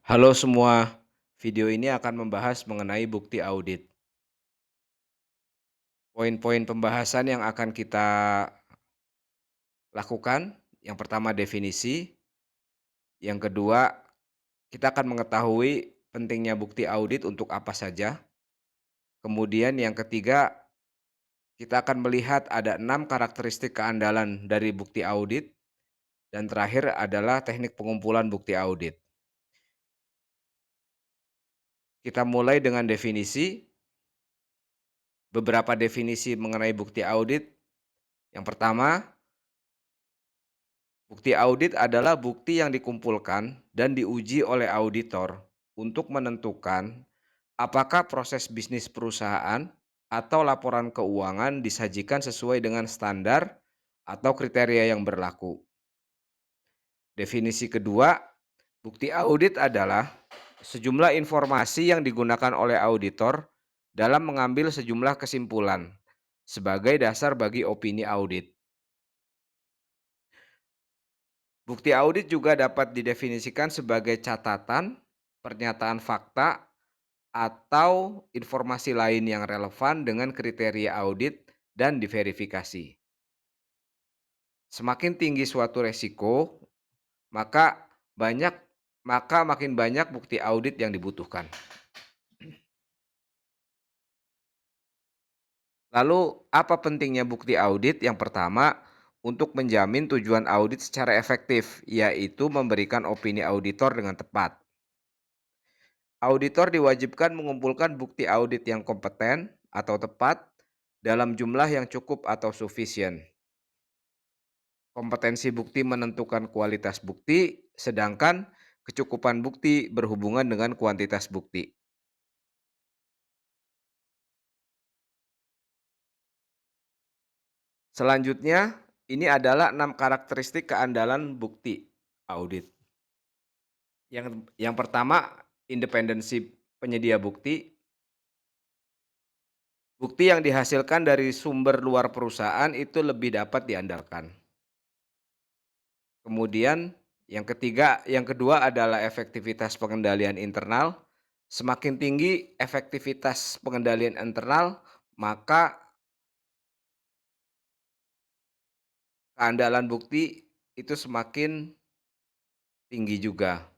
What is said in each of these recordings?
Halo semua, video ini akan membahas mengenai bukti audit. Poin-poin pembahasan yang akan kita lakukan, yang pertama definisi, yang kedua kita akan mengetahui pentingnya bukti audit untuk apa saja. Kemudian yang ketiga, kita akan melihat ada 6 karakteristik keandalan dari bukti audit, dan terakhir adalah teknik pengumpulan bukti audit. Kita mulai dengan definisi, beberapa definisi mengenai bukti audit. Yang pertama, bukti audit adalah bukti yang dikumpulkan dan diuji oleh auditor untuk menentukan apakah proses bisnis perusahaan atau laporan keuangan disajikan sesuai dengan standar atau kriteria yang berlaku. Definisi kedua, bukti audit adalah sejumlah informasi yang digunakan oleh auditor dalam mengambil sejumlah kesimpulan sebagai dasar bagi opini audit. Bukti audit juga dapat didefinisikan sebagai catatan, pernyataan fakta, atau informasi lain yang relevan dengan kriteria audit dan diverifikasi. Semakin tinggi suatu resiko, maka banyak maka makin banyak bukti audit yang dibutuhkan. Lalu, apa pentingnya bukti audit? Yang pertama, untuk menjamin tujuan audit secara efektif, yaitu memberikan opini auditor dengan tepat. Auditor diwajibkan mengumpulkan bukti audit yang kompeten atau tepat dalam jumlah yang cukup atau sufisien. Kompetensi bukti menentukan kualitas bukti, sedangkan kecukupan bukti berhubungan dengan kuantitas bukti. Selanjutnya, ini adalah 6 karakteristik keandalan bukti audit. Yang pertama, independensi penyedia bukti. Bukti yang dihasilkan dari sumber luar perusahaan itu lebih dapat diandalkan. Kemudian yang kedua adalah efektivitas pengendalian internal. Semakin tinggi efektivitas pengendalian internal, maka keandalan bukti itu semakin tinggi juga.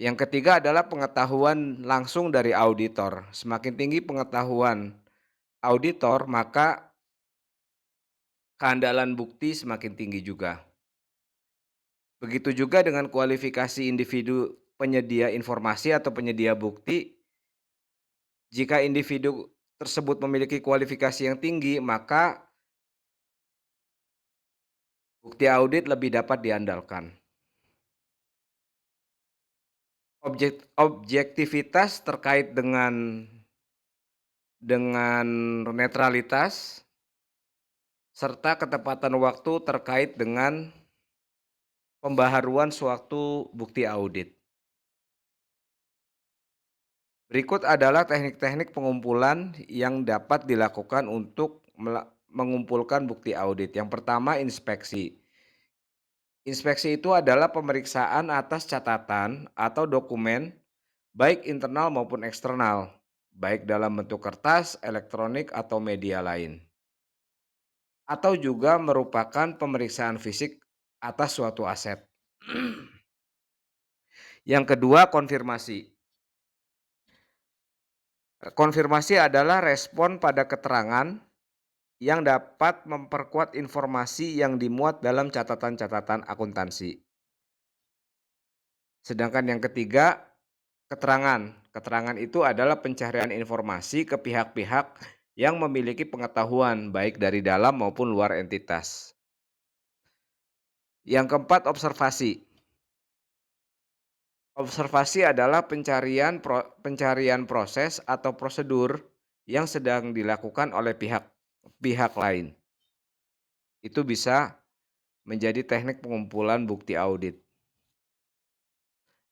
Yang ketiga adalah pengetahuan langsung dari auditor. Semakin tinggi pengetahuan auditor, maka keandalan bukti semakin tinggi juga. Begitu juga dengan kualifikasi individu penyedia informasi atau penyedia bukti. Jika individu tersebut memiliki kualifikasi yang tinggi, maka bukti audit lebih dapat diandalkan. Objektivitas terkait dengan netralitas serta ketepatan waktu terkait dengan pembaharuan suatu bukti audit. Berikut adalah teknik-teknik pengumpulan yang dapat dilakukan untuk mengumpulkan bukti audit. Yang pertama, inspeksi. Inspeksi itu adalah pemeriksaan atas catatan atau dokumen, baik internal maupun eksternal, baik dalam bentuk kertas, elektronik, atau media lain. Atau juga merupakan pemeriksaan fisik atas suatu aset. Yang kedua, konfirmasi. Konfirmasi adalah respon pada keterangan yang dapat memperkuat informasi yang dimuat dalam catatan-catatan akuntansi. Sedangkan yang ketiga, keterangan. Keterangan itu adalah pencarian informasi ke pihak-pihak yang memiliki pengetahuan baik dari dalam maupun luar entitas. Yang keempat, observasi. Observasi adalah pencarian proses atau prosedur yang sedang dilakukan oleh pihak lain. Itu bisa menjadi teknik pengumpulan bukti audit.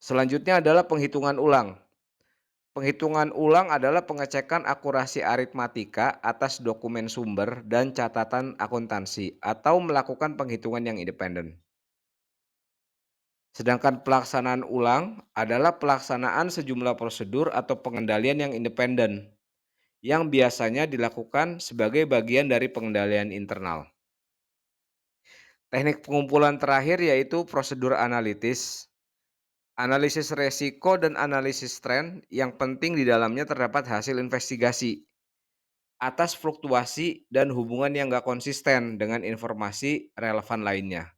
Selanjutnya adalah penghitungan ulang. Penghitungan ulang adalah pengecekan akurasi aritmatika atas dokumen sumber dan catatan akuntansi atau melakukan penghitungan yang independen. Sedangkan pelaksanaan ulang adalah pelaksanaan sejumlah prosedur atau pengendalian yang independen, yang biasanya dilakukan sebagai bagian dari pengendalian internal. Teknik pengumpulan terakhir yaitu prosedur analitis, analisis resiko dan analisis tren yang penting di dalamnya terdapat hasil investigasi atas fluktuasi dan hubungan yang nggak konsisten dengan informasi relevan lainnya.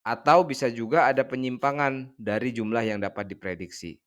Atau bisa juga ada penyimpangan dari jumlah yang dapat diprediksi.